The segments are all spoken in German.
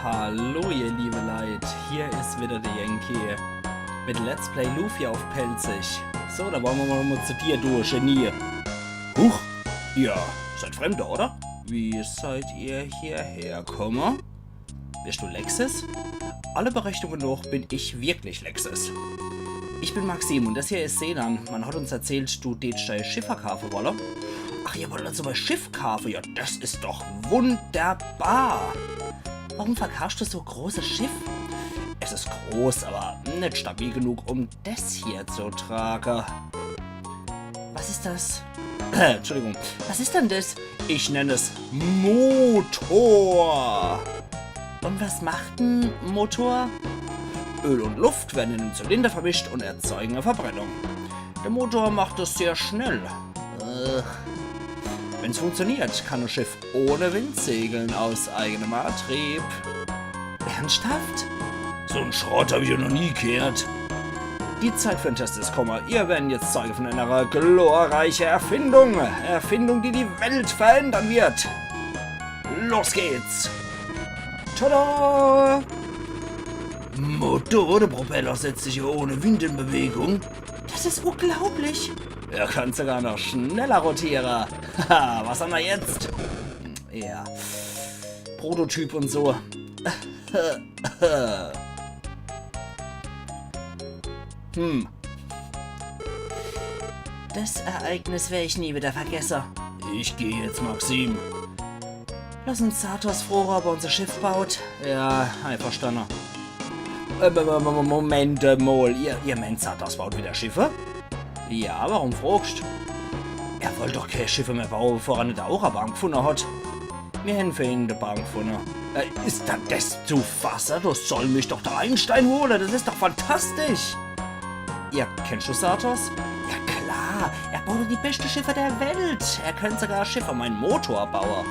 Hallo ihr liebe Leid, hier ist wieder der Yankee mit Let's Play Luffy auf Pelzig. So, da wollen wir mal zu dir, du Genie. Huch, ihr seid Fremde, oder? Wie seid ihr hierher gekommen? Bist du Lexis? Alle Berechnungen noch bin ich wirklich Lexis. Ich bin Maxim und das hier ist Senan. Man hat uns erzählt, du tätst dein Schiff verkaufen wolle. Ach, ihr wollt also bei Schiff kaufen? Ja, das ist doch wunderbar. Warum verkaufst du so großes Schiff? Es ist groß, aber nicht stabil genug, um das hier zu tragen. Was ist das? Entschuldigung. Was ist denn das? Ich nenne es Motor. Und was macht ein Motor? Öl und Luft werden in den Zylinder vermischt und erzeugen eine Verbrennung. Der Motor macht es sehr schnell. Wenn es funktioniert, kann ein Schiff ohne Wind segeln aus eigenem Antrieb. Ernsthaft? So einen Schrott habe ich ja noch nie gehört. Die Zeit für den Test ist gekommen. Ihr werdet jetzt Zeuge von einer glorreichen Erfindung. Erfindung, die die Welt verändern wird. Los geht's. Tada! Motorpropeller setzt sich ohne Wind in Bewegung. Das ist unglaublich. Er kann sogar noch schneller rotieren. Haha, was haben wir jetzt? Ja, Prototyp und so. Das Ereignis werde ich nie wieder vergessen. Ich gehe jetzt, Maxim. Lass uns Satos froh, ob er unser Schiff baut. Ja, einverstanden. Moment mal, ihr meint Satos baut wieder Schiffe? Ja, warum fragst du? Er wollte doch keine Schiffe mehr bauen, bevor er nicht auch eine Bank gefunden hat. Wir haben für ihn eine Bank gefunden. Ist dann das zu fassen? Das soll mich doch der Einstein holen. Das ist doch fantastisch. Ja, kennst du Satos? Ja klar, er baut die besten Schiffe der Welt. Er könnte sogar Schiffe meinen Motor bauen.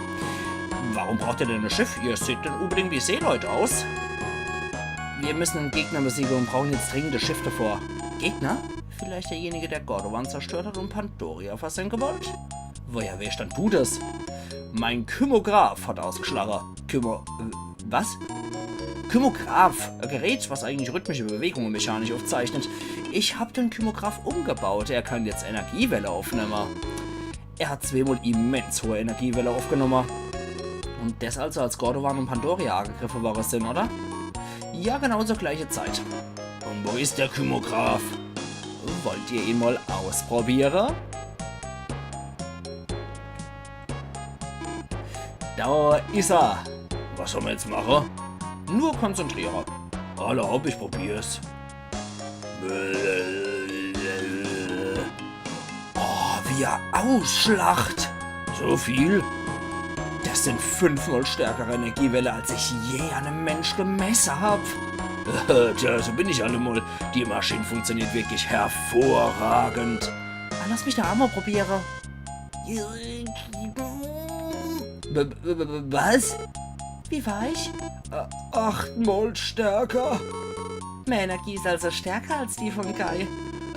Warum braucht er denn ein Schiff? Ihr seht denn unbedingt wie Seeleute aus. Wir müssen einen Gegner besiegen und brauchen jetzt dringend das Schiff davor. Gegner? Vielleicht derjenige, der Gordovan zerstört hat und Pandoria versenken wollte? Woher wer stand du das? Mein Kymograph hat ausgeschlagen. Was? Kymograph, ein Gerät, was eigentlich rhythmische Bewegungen mechanisch aufzeichnet. Ich habe den Kymograph umgebaut. Er kann jetzt Energiewelle aufnehmen. Er hat zweimal immens hohe Energiewelle aufgenommen. Und das also als Gordovan und Pandoria angegriffen worden sind, oder? Ja, genau zur gleichen Zeit. Und wo ist der Kymograph? Wollt ihr ihn mal ausprobieren? Da ist er. Was sollen wir jetzt machen? Nur konzentrieren. Erlaub, ich probier's. Oh, wie er ausschlacht. So viel? Das sind 5-mal stärkere Energiewelle, als ich je an einem Mensch gemessen habe. Tja, so bin ich allemal. Die Maschine funktioniert wirklich hervorragend. Lass mich da einmal probieren. Was? Wie war ich? 8-mal stärker. Mehr Energie ist also stärker als die von Guy.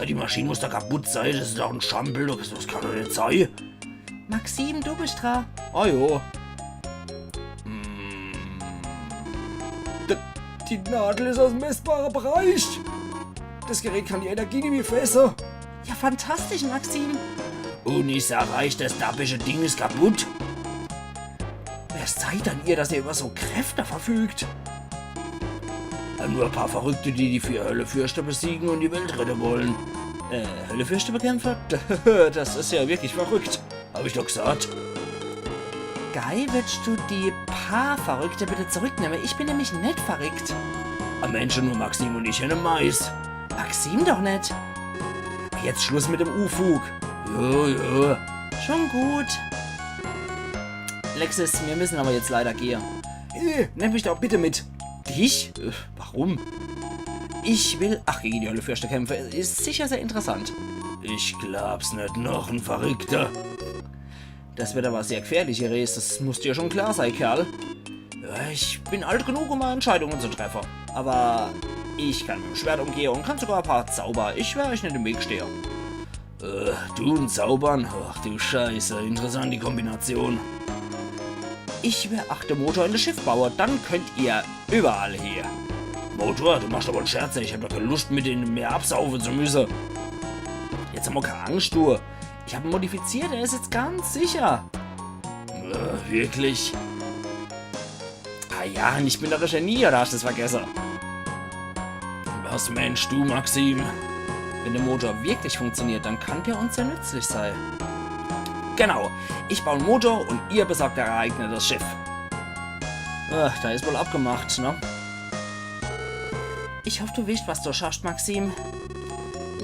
Die Maschine muss da kaputt sein. Das ist doch ein Schampel. Das kann doch nicht sein. Maxim, du bist dran. Ah jo. Die Nadel ist aus dem messbaren Bereich. Das Gerät kann die Energie nicht mehr fressen. Ja, fantastisch, Maxim. Und ich sag euch, das dabische Ding ist kaputt. Wer seid denn ihr, dass ihr über so Kräfte verfügt? Nur ein paar Verrückte, die 4 Höllefürste besiegen und die Welt retten wollen. Höllefürste bekämpfen? Das ist ja wirklich verrückt. Hab ich doch gesagt. Guy, willst du die paar Verrückte bitte zurücknehmen? Ich bin nämlich nicht verrückt. Am Menschen nur Maxim und ich eine Mais. Maxim doch nicht. Jetzt Schluss mit dem Ufug. Ja. Schon gut. Lexis, wir müssen aber jetzt leider gehen. Nimm mich doch bitte mit. Dich? Warum? Ich will... Ach, gegen die Höllefürste kämpfen. Ist sicher sehr interessant. Ich glaub's nicht, noch ein Verrückter. Das wird aber sehr gefährlich, Iris. Das muss dir schon klar sein, Kerl. Ja, ich bin alt genug, um mal Entscheidungen zu treffen. Aber ich kann mit dem Schwert umgehen und kann sogar ein paar Zauber. Ich werde euch nicht im Weg stehen. Du und Zaubern? Ach du Scheiße, interessant die Kombination. Ich beachte Motor in das Schiff baue, dann könnt ihr überall hier. Motor, du machst aber einen Scherz, ich hab doch keine Lust, mit in Meer absaufen zu müssen. Jetzt haben wir keine Angst, du. Ich habe ihn modifiziert, er ist jetzt ganz sicher. Wirklich? Ah ja, und ich bin doch ein Genie, oder hast du es vergessen? Was Mensch, du, Maxim? Wenn der Motor wirklich funktioniert, dann kann der uns ja nützlich sein. Genau, ich baue einen Motor und ihr besorgt der Ereignis das Schiff. Ach, da ist wohl abgemacht, ne? Ich hoffe, du weißt, was du schaffst, Maxim.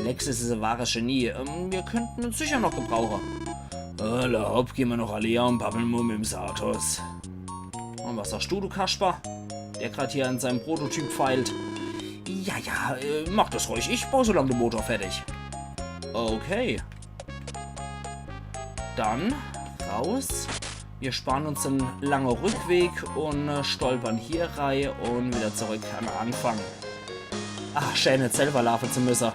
Lexus ist ein wahres Genie. Wir könnten uns sicher noch gebrauchen. Hopp, gehen wir noch alle her und babbeln mal mit dem Satos. Und was sagst du, Kasper? Der gerade hier an seinem Prototyp feilt. Ja, mach das ruhig. Ich baue so lange den Motor fertig. Okay. Dann raus. Wir sparen uns einen langen Rückweg und stolpern hier rein und wieder zurück an den Anfang. Ach, schön, jetzt selber laufen zu müssen.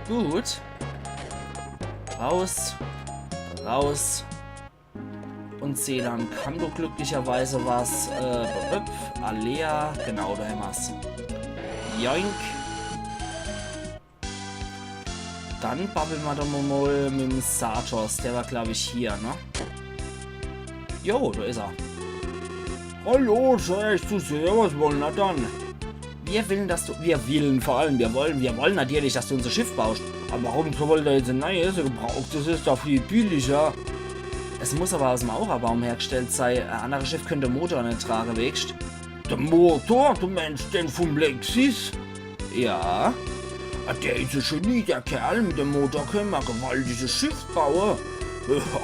Gut. Raus. Raus. Und Seelan kann doch glücklicherweise was. Alea. Genau, da haben wir's. Joink. Dann babbeln wir doch mal mit dem Satos. Der war, glaube ich, hier, ne? Jo, da ist er. Hallo, sei ich zu sehr. Was wollen wir dann? Wir wollen natürlich, dass du unser Schiff baust. Aber warum soll da jetzt ein neues gebraucht? Das ist doch viel billiger. Es muss aber aus dem Aurabaum hergestellt sein. Ein anderes Schiff könnte den Motor nicht tragen, weißt du? Der Motor? Du meinst den vom Lexus? Ja. Der ist ein Genie, der Kerl. Mit dem Motor können wir ein gewaltiges Schiff bauen.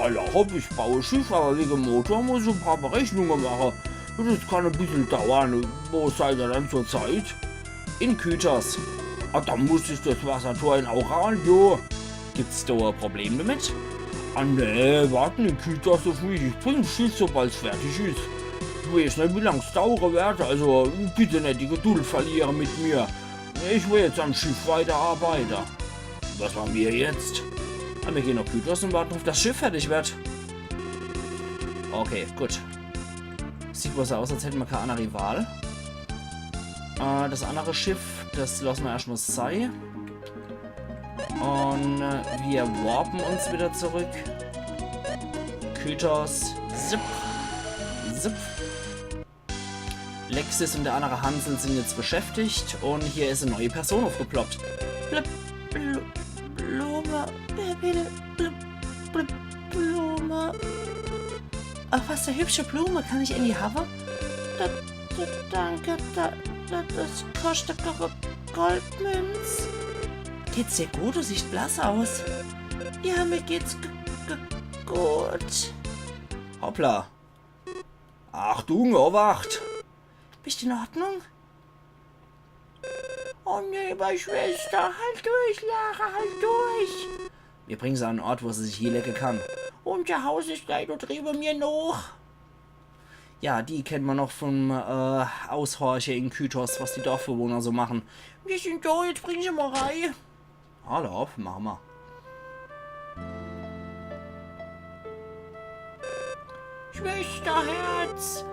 Aller Hopp, ich baue Schiff, aber wegen Motor muss ich ein paar Berechnungen machen. Das kann ein bisschen dauern. Wo seid ihr dann zur Zeit? In Kytos. Da muss ich das Wassertor in Aura an, jo. Gibt's da ein Problem damit? Nee, warten in Kytos auf mich. Ich bring das Schiff, sobald es fertig ist. Ich weiß nicht, wie lange es dauern wird, also bitte nicht die Geduld verlieren mit mir. Ich will jetzt am Schiff weiterarbeiten. Was machen wir jetzt? Wir gehen nach Kytos und warten auf das Schiff fertig wird. Okay, gut. Sieht wohl so aus, als hätten wir keine andere Rival. Das andere Schiff, das lassen wir erstmal sein. Und wir warpen uns wieder zurück. Kytos. Zip. Zip. Lexus und der andere Hansel sind jetzt beschäftigt. Und hier ist eine neue Person aufgeploppt. Blume. Blume. Ach, was für hübsche Blume. Kann ich in die haben? Danke. Das kostet Goldmünz. Geht's dir gut? Du siehst blass aus. Ja, mir geht's gut. Hoppla. Achtung, Obacht. Bist du in Ordnung? Oh nee, meine Schwester. Halt durch, Lara, halt durch. Wir bringen sie an einen Ort, wo sie sich hier lecken kann. Und der Haus ist gleich dort drüber mir noch. Ja, die kennen wir noch vom Aushorche in Kytos, was die Dorfbewohner so machen. Wir sind da, jetzt bringen sie mal rein. Hallo, auf, machen wir. Schwesterherz.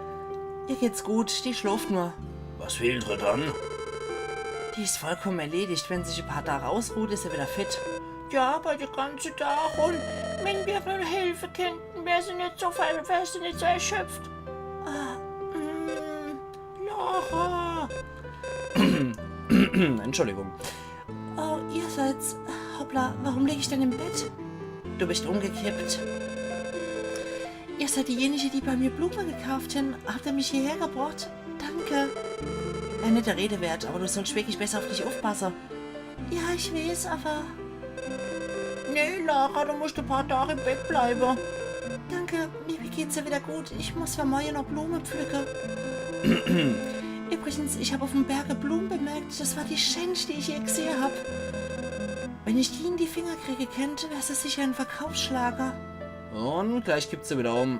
Ihr geht's gut, die schläft nur. Was fehlt ihr dann? Die ist vollkommen erledigt. Wenn sich ein paar Tage ausruht, ist er wieder fit. Ja, aber den ganzen Tag. Und wenn wir von Hilfe könnten, wäre sie nicht so erschöpft. Lara. Entschuldigung. Oh, ihr seid's. Hoppla, warum liege ich denn im Bett? Du bist umgekippt. Ihr seid diejenige, die bei mir Blumen gekauft haben. Habt ihr mich hierher gebracht? Danke. Ein netter Rede wert, aber du sollst wirklich besser auf dich aufpassen. Ja, ich weiß, aber... Nee, Lara, du musst ein paar Tage im Bett bleiben. Danke, mir geht's ja wieder gut. Ich muss für morgen noch Blumen pflücken. Übrigens, ich habe auf dem Berge Blumen bemerkt. Das war die schönste, die ich je gesehen habe. Wenn ich die in die Finger kriege, könnte, wäre es sicher ein Verkaufsschlager. Und gleich gibt's sie wieder um.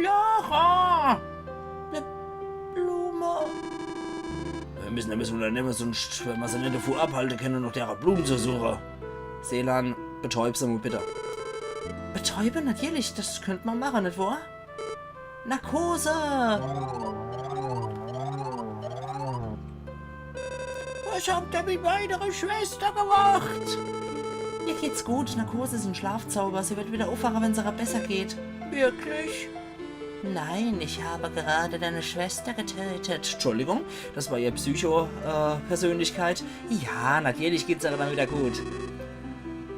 Lara! Eine Blume. Wir müssen unternehmen, sonst, wenn wir sie nicht davor abhalten können, noch derer Blumen zu suchen. Seelan, betäub sie mal bitte. Betäuben, natürlich, das könnte man machen, nicht wahr? Narkose! Was habt ihr mit meiner Schwester gemacht? Ihr geht's gut, Narkose ist ein Schlafzauber, sie wird wieder aufwachen, wenn es ihr besser geht. Wirklich? Nein, ich habe gerade deine Schwester getötet. Entschuldigung, das war ihr Psycho-Persönlichkeit. Ja, natürlich geht's ihr dann wieder gut.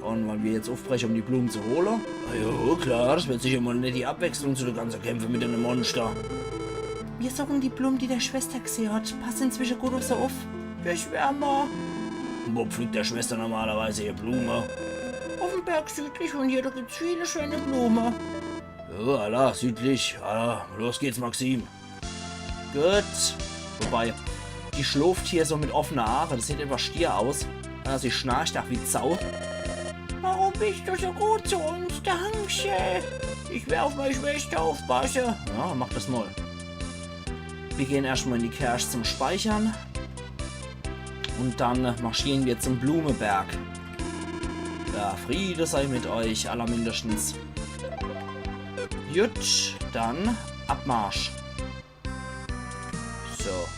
Und wollen wir jetzt aufbrechen, um die Blumen zu holen? Ja, klar, das wird sicher mal nicht die Abwechslung zu den ganzen Kämpfen mit einem Monster. Wir suchen die Blumen, die der Schwester gesehen hat. Pass inzwischen gut auf sie auf. Ich wärmer. Wo pflückt der Schwester normalerweise ihre Blume? Auf dem Berg südlich von hier, da gibt's viele schöne Blumen. Ja, Allah, südlich. Allah, los geht's, Maxim. Gut. Wobei, die schlurft hier so mit offener Haare. Das sieht etwas stier aus. Sie schnarcht auch wie Sau. Warum bist du so gut zu uns? Danke. Ich werde auf meine Schwester aufpassen. Ja, mach das mal. Wir gehen erstmal in die Cache zum Speichern. Und dann marschieren wir zum Blumenberg. Ja, Friede sei mit euch, allermindestens. Gut, dann Abmarsch. So.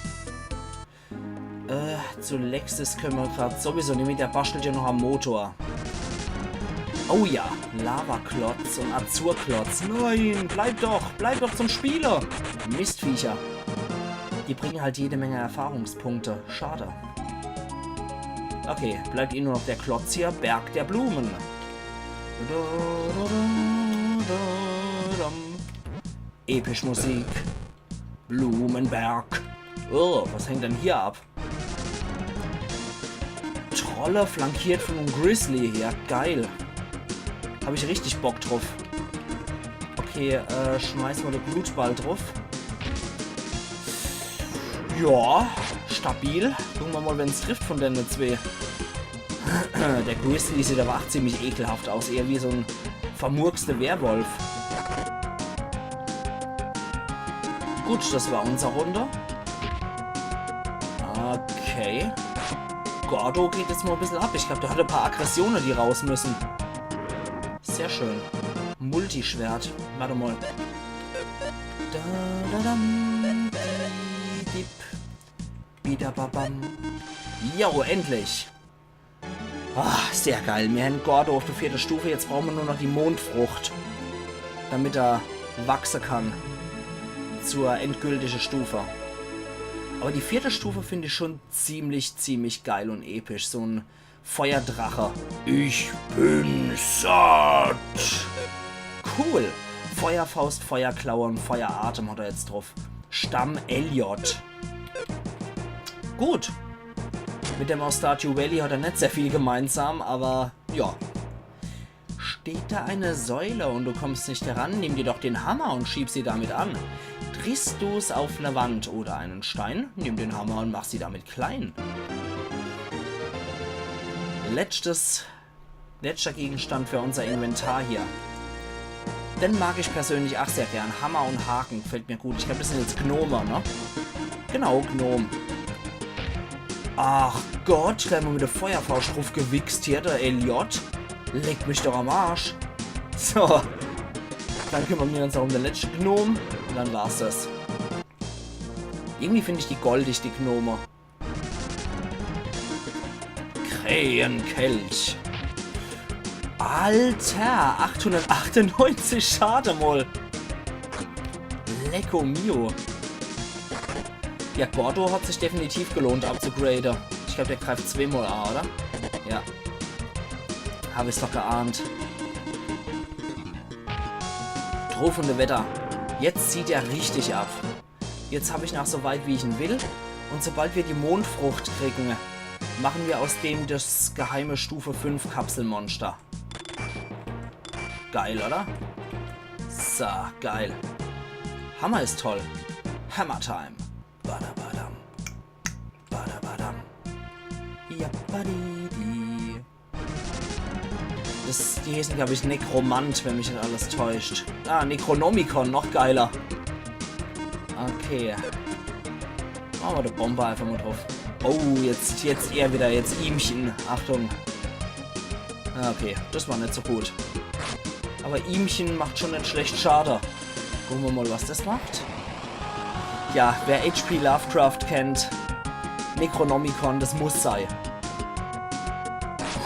Zuletzt können wir gerade sowieso nämlich, der bastelt ja noch am Motor. Oh ja, Lavaklotz und Azurklotz. Nein, bleib doch zum Spieler. Mistviecher. Die bringen halt jede Menge Erfahrungspunkte. Schade. Okay, bleibt ihnen nur noch der Klotz hier, Berg der Blumen. Episch Musik. Blumenberg. Oh, was hängt denn hier ab? Trolle flankiert von einem Grizzly hier. Geil. Habe ich richtig Bock drauf. Okay, schmeißen wir den Blutball drauf. Ja, stabil. Gucken wir mal, wenn es trifft von den zwei. Der Grizzly sieht aber auch ziemlich ekelhaft aus. Eher wie so ein vermurkster Werwolf. Gut, das war unsere Runde. Okay. Gordo geht jetzt mal ein bisschen ab. Ich glaube, der hat ein paar Aggressionen, die raus müssen. Sehr schön. Multischwert. Warte mal. Jo, endlich. Ah, sehr geil. Wir haben Gordo auf der 4. Stufe. Jetzt brauchen wir nur noch die Mondfrucht. Damit er wachsen kann. Zur endgültigen Stufe. Aber die 4. Stufe finde ich schon ziemlich geil und episch. So ein Feuerdrache. Ich bin satt. Cool. Feuerfaust, Feuerklaue und Feueratem hat er jetzt drauf. Stamm Elliot. Gut. Mit dem aus Stardew Valley hat er nicht sehr viel gemeinsam, aber ja. Steht da eine Säule und du kommst nicht heran, nimm dir doch den Hammer und schieb sie damit an. Drehst du es auf eine Wand oder einen Stein, nimm den Hammer und mach sie damit klein. Letzter Gegenstand für unser Inventar hier. Den mag ich persönlich auch sehr gern. Hammer und Haken gefällt mir gut. Ich glaube, das sind jetzt Gnome, ne? Genau, Gnome. Ach Gott, gleich mal mit der Feuerfaust drauf gewichst hier, der Elliot. Leckt mich doch am Arsch. So. Dann kümmern wir uns auch um den letzten Gnome. Und dann war's das. Irgendwie finde ich die goldig, die Gnome. Krähenkelch. Alter, 898 Schade mal. Lecco mio. Ja, Gordo hat sich definitiv gelohnt abzugraden. Ich glaube, der greift zweimal an, oder? Ja. Habe ich doch geahnt. Trufende Wetter. Jetzt zieht er richtig ab. Jetzt habe ich nach so weit, wie ich ihn will. Und sobald wir die Mondfrucht kriegen, machen wir aus dem das geheime Stufe 5 Kapselmonster. Geil, oder? So, geil. Hammer ist toll. Hammer Time. Badabadam. Badabadam. Ja, badidi. Die hießen, glaube ich, Necromant, wenn mich nicht alles täuscht. Ah, Necronomicon, noch geiler. Okay. Machen wir die Bombe einfach mal drauf. Oh, jetzt eher wieder, jetzt ihmchen. Achtung. Okay, das war nicht so gut. Aber ihmchen macht schon nicht schlecht Schade. Gucken wir mal, was das macht. Ja, wer H.P. Lovecraft kennt, Necronomicon, das muss sein.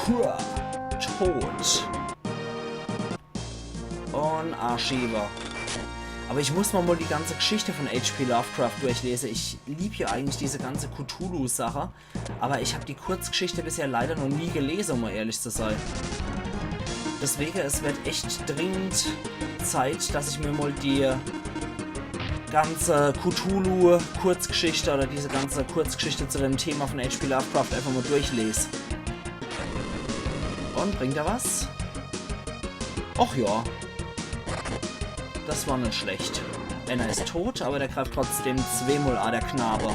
Huah, tot. Und Archive. Aber ich muss mal die ganze Geschichte von H.P. Lovecraft durchlesen. Ich liebe ja eigentlich diese ganze Cthulhu-Sache. Aber ich habe die Kurzgeschichte bisher leider noch nie gelesen, um mal ehrlich zu sein. Deswegen, es wird echt dringend Zeit, dass ich mir mal die ganze Cthulhu-Kurzgeschichte oder diese ganze Kurzgeschichte zu dem Thema von H.P. Lovecraft einfach mal durchlese. Und bringt er was? Och ja. Das war nicht schlecht. Enna ist tot, aber der greift trotzdem zweimal an, der Knabe.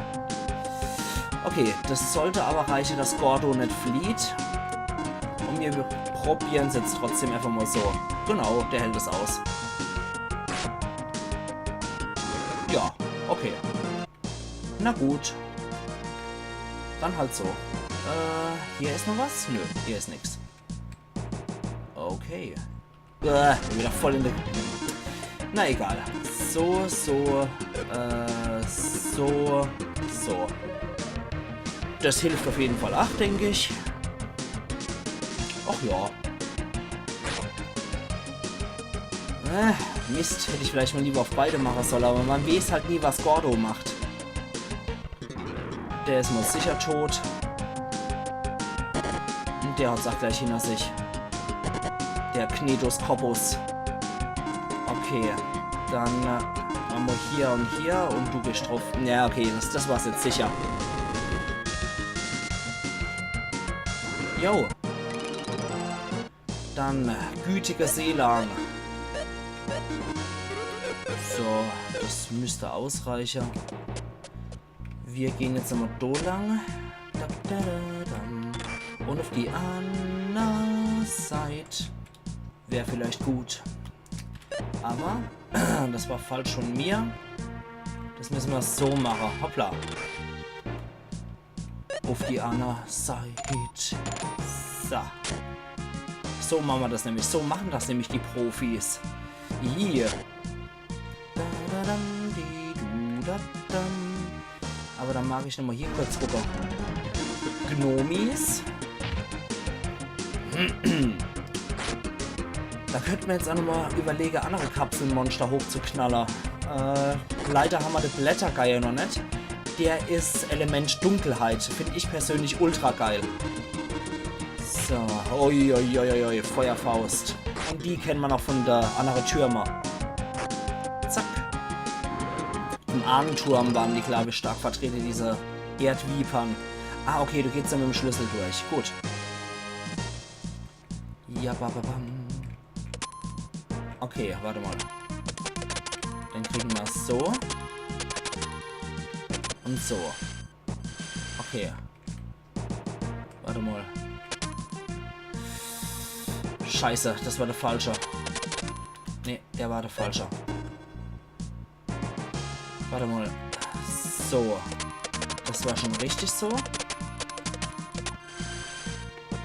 Okay, das sollte aber reichen, dass Gordo nicht flieht. Und wir probieren es jetzt trotzdem einfach mal so. Genau, der hält es aus. Ja, okay. Na gut. Dann halt so. Hier ist noch was? Nö, hier ist nichts. Okay. Wieder voll in der... Na egal. So. Das hilft auf jeden Fall auch, denke ich. Ach ja. Mist, hätte ich vielleicht mal lieber auf beide machen sollen, aber man weiß halt nie, was Gordo macht. Der ist mal sicher tot. Und der hat es auch gleich hinter sich. Der Knetus Corpus. Okay, dann haben wir hier und hier und du gehst drauf. Ja, okay, das war's jetzt sicher. Jo. Dann gütiger Seelang. So, das müsste ausreichen. Wir gehen jetzt einmal da lang. Und auf die andere Seite. Wäre vielleicht gut. Aber das war falsch von mir. Das müssen wir so machen. Hoppla. Auf die andere Seite. So. So machen wir das nämlich. So machen das nämlich die Profis. Hier. Aber dann mag ich nochmal hier kurz gucken. Gnomis. Da könnten wir jetzt auch nochmal überlegen, andere Kapselmonster hochzuknallen. Leider haben wir den Blättergeier noch nicht. Der ist Element Dunkelheit. Finde ich persönlich ultra geil. So, oi, Feuerfaust. Und die kennen wir noch von der anderen Türme. Zack. Im Ahnenturm waren die, glaube ich, stark vertreten, diese Erdvipern. Ah, okay, du gehst dann mit dem Schlüssel durch. Gut. Ja, bababam. Okay, warte mal. Dann kriegen wir es so. Und so. Okay. Warte mal. Scheiße, das war der falsche. Ne, der war der falsche. Warte mal. So. Das war schon richtig so.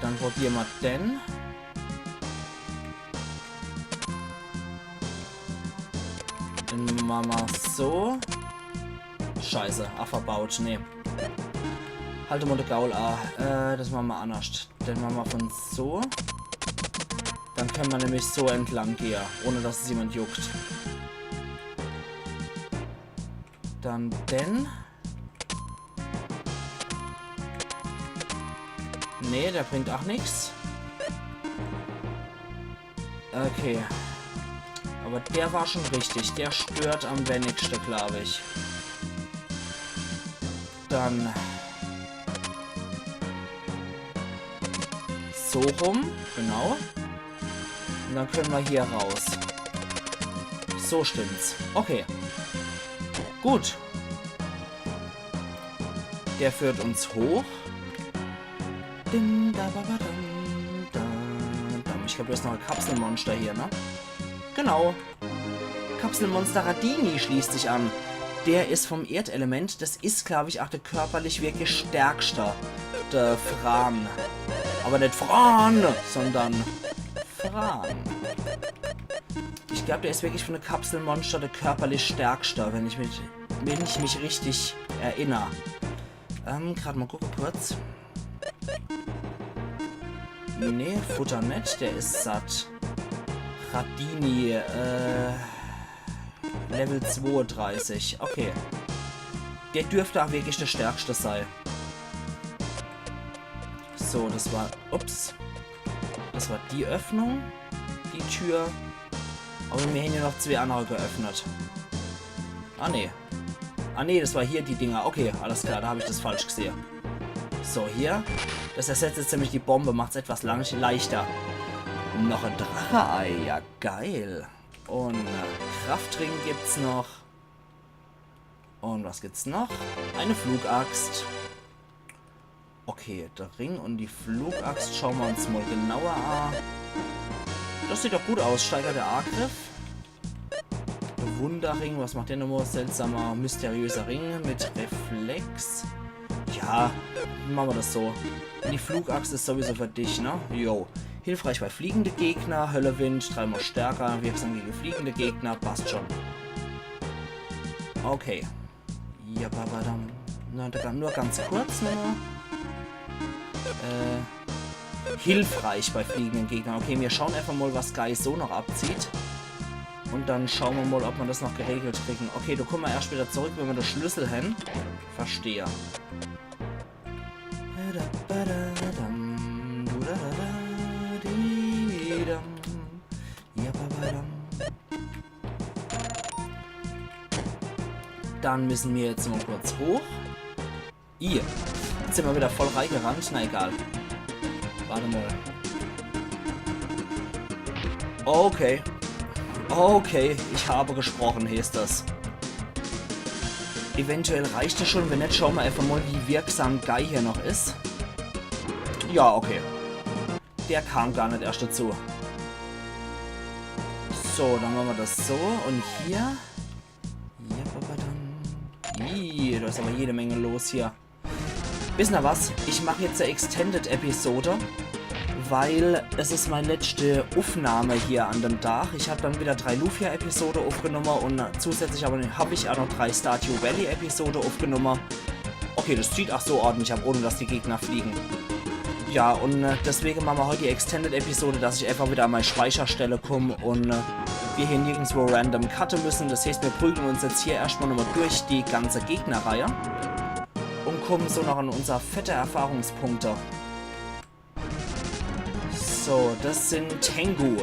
Dann probieren wir den. Dann machen wir so. Scheiße, verbaut. Nee. Halte mal den Gaul an. Das machen wir anders. Dann machen wir von so. Dann können wir nämlich so entlang gehen, ohne dass es jemand juckt. Dann den. Nee, der bringt auch nichts. Okay. Aber der war schon richtig. Der stört am wenigsten, glaube ich. Dann so rum, genau. Und dann können wir hier raus. So stimmt's. Okay. Gut. Der führt uns hoch. Ich glaube, da ist noch ein Kapselmonster hier, ne? Genau. Kapselmonster Radini schließt sich an. Der ist vom Erdelement. Das ist, glaube ich, auch der körperlich wirklich stärkste. Der Fran. Aber nicht Fran, sondern Fran. Ich glaube, der ist wirklich von der Kapselmonster der körperlich stärkste, wenn ich mich richtig erinnere. Gerade mal gucken kurz. Nee, Futter nicht, der ist satt. Radini, Level 32, okay. Der dürfte auch wirklich der stärkste sein. So, das war, ups. Das war die Öffnung, die Tür. Aber wir haben ja noch zwei andere geöffnet. Ah, nee. Ah, nee, das war hier die Dinger. Okay, alles klar, da habe ich das falsch gesehen. So, hier. Das ersetzt jetzt nämlich die Bombe, macht es etwas leichter. Noch ein Drache-Ei, ja geil. Und Kraftring gibt's noch. Und was gibt's noch? Eine Flugaxt. Okay, der Ring und die Flugaxt schauen wir uns mal genauer an. Das sieht doch gut aus. Steigert der Angriff. Wunderring, was macht der nochmal? Seltsamer, mysteriöser Ring mit Reflex. Ja, machen wir das so. Die Flugaxt ist sowieso für dich, ne? Jo. Hilfreich bei fliegende Gegner, Höllewind, 3-mal stärker, wirksam gegen fliegende Gegner, passt schon. Okay. Ja, babadam. Nur ganz kurz nur. Hilfreich bei fliegenden Gegnern. Okay, wir schauen einfach mal, was Guy so noch abzieht. Und dann schauen wir mal, ob wir das noch geregelt kriegen. Okay, du kommst mal erst wieder zurück, wenn wir den Schlüssel haben. Verstehe. Dann müssen wir jetzt mal kurz hoch. Hier. Jetzt sind wir wieder voll reingerannt. Na egal. Warte mal. Okay. Okay, ich habe gesprochen, hieß das. Eventuell reicht es schon, wenn nicht, schauen wir einfach mal, wie wirksam Guy hier noch ist. Ja, okay. Der kam gar nicht erst dazu. So, dann machen wir das so. Und hier... Ih, da ist aber jede Menge los hier. Wisst ihr was? Ich mache jetzt eine Extended-Episode, weil es ist meine letzte Aufnahme hier an dem Tag. Ich habe dann wieder 3 Lufia-Episoden aufgenommen und zusätzlich habe ich auch noch 3 Stardew Valley-Episoden aufgenommen. Okay, das zieht auch so ordentlich ab, ohne dass die Gegner fliegen. Ja, und deswegen machen wir heute die Extended-Episode, dass ich einfach wieder an meine Speicherstelle komme und wir hier nirgendwo random cutten müssen. Das heißt, wir prügeln uns jetzt hier erstmal nochmal durch die ganze Gegnerreihe und kommen so noch an unser fette Erfahrungspunkte. So, das sind Tengu.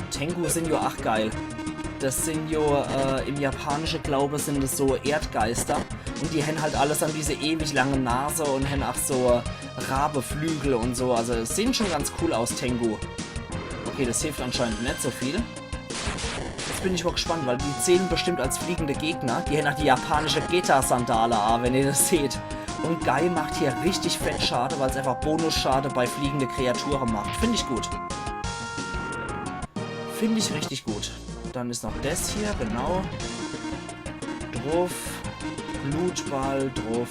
Tengu sind ja auch geil. Das sind ja, im japanischen Glaube sind es so Erdgeister. Und die haben halt alles an diese ewig lange Nase und haben auch so Rabeflügel und so. Also es sehen schon ganz cool aus, Tengu. Okay, das hilft anscheinend nicht so viel. Jetzt bin ich mal gespannt, weil die zählen bestimmt als fliegende Gegner. Die haben auch die japanische Geta-Sandale an, wenn ihr das seht. Und Guy macht hier richtig fett Schade, weil es einfach Bonusschade bei fliegende Kreaturen macht. Finde ich gut. Finde ich richtig gut. Dann ist noch das hier, genau. Drauf. Blutball drauf.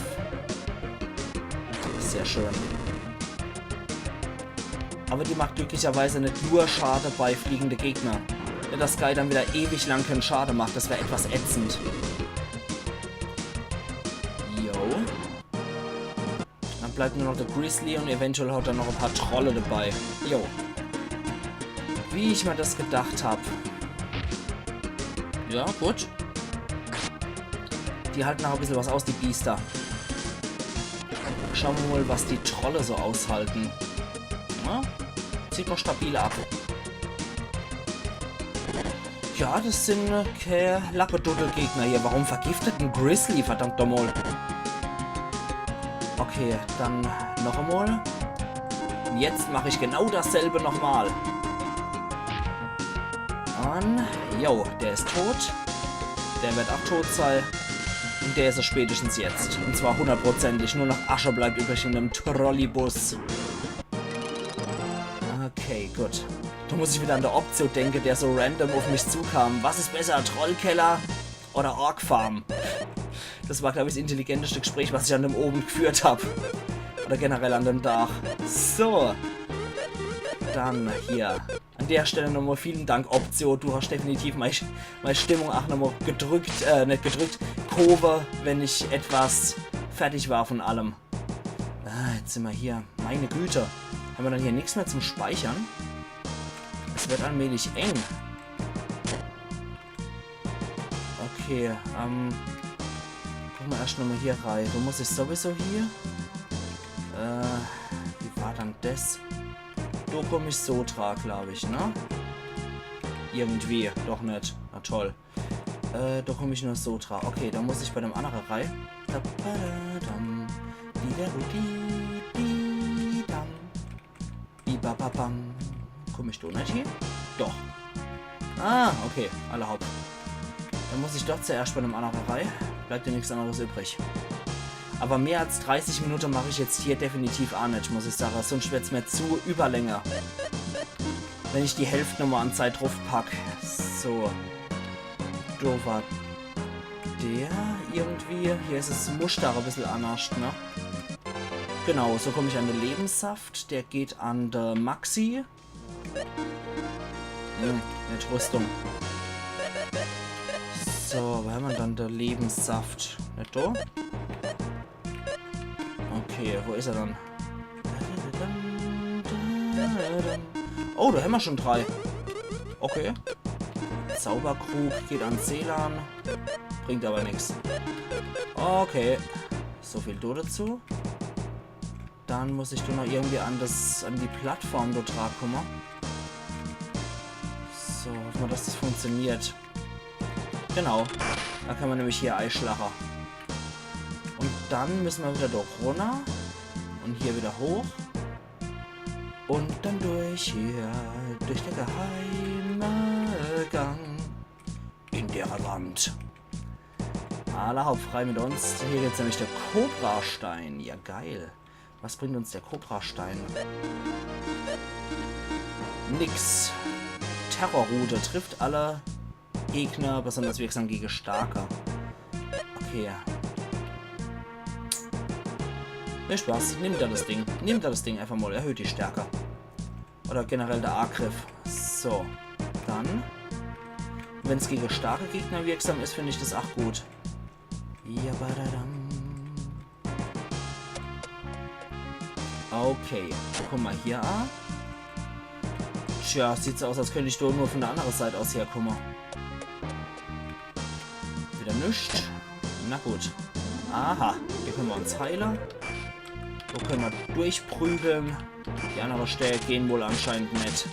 Sehr schön. Aber die macht glücklicherweise nicht nur Schade bei fliegende Gegner. Wenn das Guy dann wieder ewig lang keinen Schade macht, das wäre etwas ätzend. Jo. Dann bleibt nur noch der Grizzly und eventuell hat er noch ein paar Trolle dabei. Jo. Wie ich mir das gedacht habe. Ja, gut. Die halten auch ein bisschen was aus, die Biester. Schauen wir mal, was die Trolle so aushalten. Ja, sieht noch stabil ab. Ja, das sind keine Lappeduddel-Gegner hier. Warum vergiftet ein Grizzly? Verdammt nochmal. Okay, dann noch einmal. Jetzt mache ich genau dasselbe nochmal. Und, jo, der ist tot. Der wird auch tot sein. Und der ist es spätestens jetzt. Und zwar 100%ig. Nur noch Asche bleibt übrig in einem Trolleybus. Okay, gut. Da muss ich wieder an der Option denken, der so random auf mich zukam. Was ist besser, Trollkeller oder Ork-Farm? Das war, glaube ich, das intelligenteste Gespräch, was ich an dem oben geführt habe. Oder generell an dem Dach. So. Dann hier An der Stelle nochmal vielen Dank, Optio. Du hast definitiv meine Stimmung auch nochmal gedrückt, nicht gedrückt, Kurve, wenn ich etwas fertig war von allem. Jetzt sind wir hier. Meine Güte. Haben wir dann hier nichts mehr zum Speichern? Es wird allmählich eng. Okay, gucken wir erst nochmal hier rein. Du musst ich sowieso hier. Wie war dann das? Du komm ich so trag, glaube ich, ne? Irgendwie. Doch nicht. Na toll. Da komme ich nur so trag. Okay, da muss ich bei dem anderen rein. Komme ich da nicht hier? Doch. Ah, okay. Alle Haupt. Dann muss ich doch zuerst bei einem anderen rein. Bleibt dir nichts anderes übrig. Aber mehr als 30 Minuten mache ich jetzt hier definitiv auch nicht, muss ich sagen. Sonst wird es mir zu Überlänge. Wenn ich die Hälfte nochmal an Zeit drauf packe. So. Da war der irgendwie. Hier ist das Muster ein bisschen anders, ne? Genau, so komme ich an den Lebenssaft. Der geht an der Maxi. Nicht Rüstung. So, wo haben wir dann der Lebenssaft? Nicht da? Okay, wo ist er dann? Oh, da haben wir schon 3. Okay. Zauberkrug geht an Seelan. Bringt aber nichts. Okay. So viel do dazu. Dann muss ich doch noch irgendwie an die Plattform dort kommen. So, hoffen wir, dass das funktioniert. Genau. Da kann man nämlich hier Eischlacher. Und dann müssen wir wieder dort runter. Und hier wieder hoch. Und dann durch hier. Durch den geheimen Gang. In der Wand. Alle Haupt frei mit uns. Hier jetzt nämlich der Kobrastein. Ja, geil. Was bringt uns der Kobrastein? Nix. Terrorrute trifft alle Gegner, besonders wirksam gegen Starke. Okay. Nicht Spaß. Nimmt da das Ding. Nimmt da das Ding einfach mal. Erhöht die Stärke. Oder generell der Angriff. So. Dann. Wenn es gegen starke Gegner wirksam ist, finde ich das auch gut. Ja, badadam. Okay, guck mal hier an. Tja, sieht so aus, als könnte ich nur von der anderen Seite aus herkommen. Wieder nichts. Na gut. Aha, hier können wir uns heilen. So können wir durchprügeln. Die anderen Stellen gehen wohl anscheinend nicht.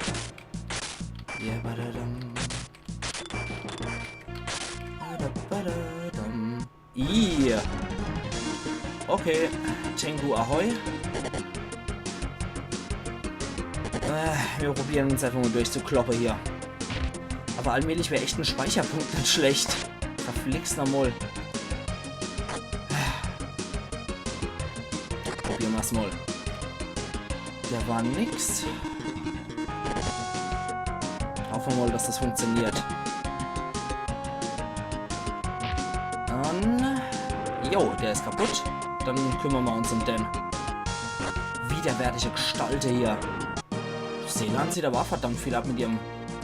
Ja, badadam. Badabadadam. Yeah. Okay, Tengu Ahoi. Wir probieren uns einfach mal durchzukloppen hier. Aber allmählich wäre echt ein Speicherpunkt nicht schlecht. Verflixt nochmal. Probieren wir es mal. Da war nix. Hoffen wir mal, dass das funktioniert. Und... Jo, der ist kaputt. Dann kümmern wir uns um den. Widerwärtige Gestalte hier. Seeland sieht aber verdammt viel ab mit ihrem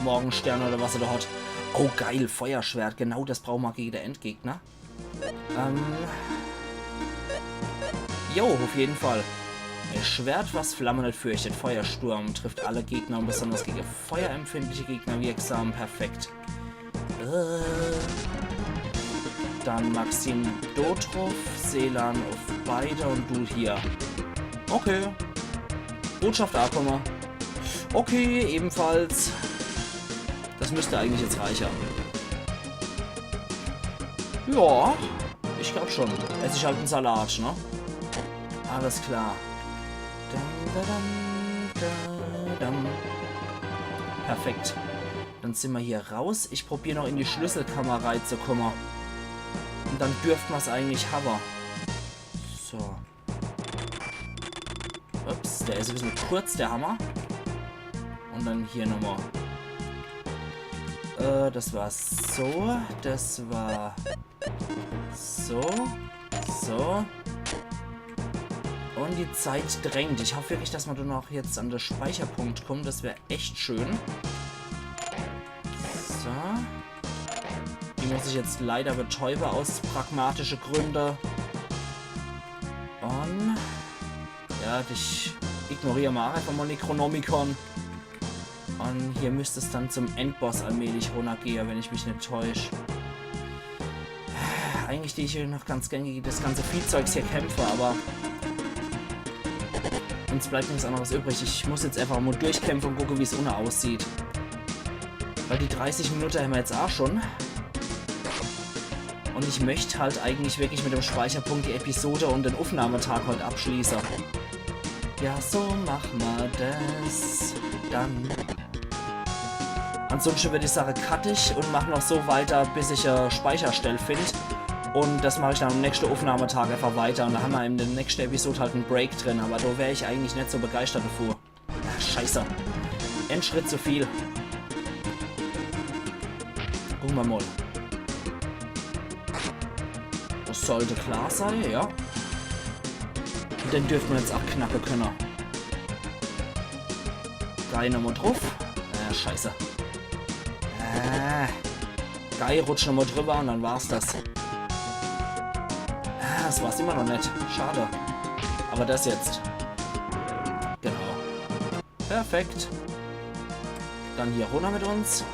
Morgenstern oder was er da hat. Oh geil, Feuerschwert. Genau das brauchen wir gegen den Endgegner. Jo, auf jeden Fall. Ein Schwert, was Flamme nicht fürchtet. Feuersturm trifft alle Gegner und besonders gegen feuerempfindliche Gegner wirksam. Perfekt. Dann Maxim Dotruf, Seelan auf beide und du hier. Okay. Botschaft A-Komma. Okay, ebenfalls. Das müsste eigentlich jetzt reichen. Ja, ich glaube schon. Esse ich halt einen Salat, ne? Alles klar. Perfekt. Dann sind wir hier raus. Ich probiere noch in die Schlüsselkammer reinzukommen. Und dann dürften wir es eigentlich haben. So. Ups, der ist ein bisschen kurz, der Hammer. Und dann hier nochmal. Das war so. Das war so. So. Und die Zeit drängt. Ich hoffe wirklich, dass wir dann noch jetzt an den Speicherpunkt kommen. Das wäre echt schön. muss ich jetzt leider betäuben aus pragmatischen Gründen. Und ja, ich ignoriere mal einfach mal Necronomicon. Und hier müsste es dann zum Endboss allmählich runtergehen, wenn ich mich nicht täusche. Eigentlich die ich hier noch ganz gerne das ganze Viehzeugs hier kämpfe, aber uns bleibt nichts anderes übrig. Ich muss jetzt einfach mal durchkämpfen und gucken, wie es ohne aussieht. Weil die 30 Minuten haben wir jetzt auch schon. Und ich möchte halt eigentlich wirklich mit dem Speicherpunkt die Episode und den Aufnahmetag heute abschließen. Ja, so machen wir das dann. Ansonsten würde ich sagen, cut ich und mache noch so weiter, bis ich eine Speicherstelle finde. Und das mache ich dann am nächsten Aufnahmetag einfach weiter. Und da haben wir in der nächsten Episode halt einen Break drin. Aber da wäre ich eigentlich nicht so begeistert davor. Ach, scheiße. Ein Schritt zu viel. Gucken wir mal. Das sollte klar sein, ja. Und den dürfen wir jetzt abknacken können. Geil nochmal drauf. Scheiße. Geil, rutsch nochmal drüber und dann war's das. Das war's immer noch nicht. Schade. Aber das jetzt. Genau. Perfekt. Dann hier runter mit uns.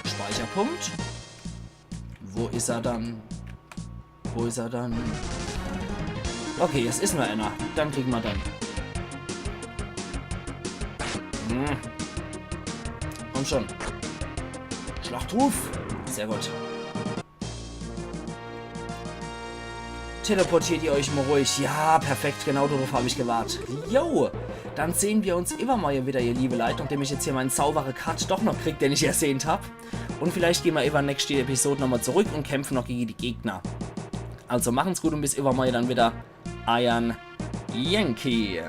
Speicherpunkt. Wo ist er dann? Wo ist er dann? Okay, es ist nur einer. Dann kriegen wir dann. Und schon. Schlachtruf. Sehr gut. Teleportiert ihr euch mal ruhig. Ja, perfekt. Genau darauf habe ich gewartet. Jo. Dann sehen wir uns immer mal wieder, ihr liebe Leute, nachdem ich jetzt hier meinen sauberen Cut doch noch kriege, den ich ersehnt habe. Und vielleicht gehen wir über nächste Episode nochmal zurück und kämpfen noch gegen die Gegner. Also machen's gut und bis immer mal dann wieder. Iron Yankee.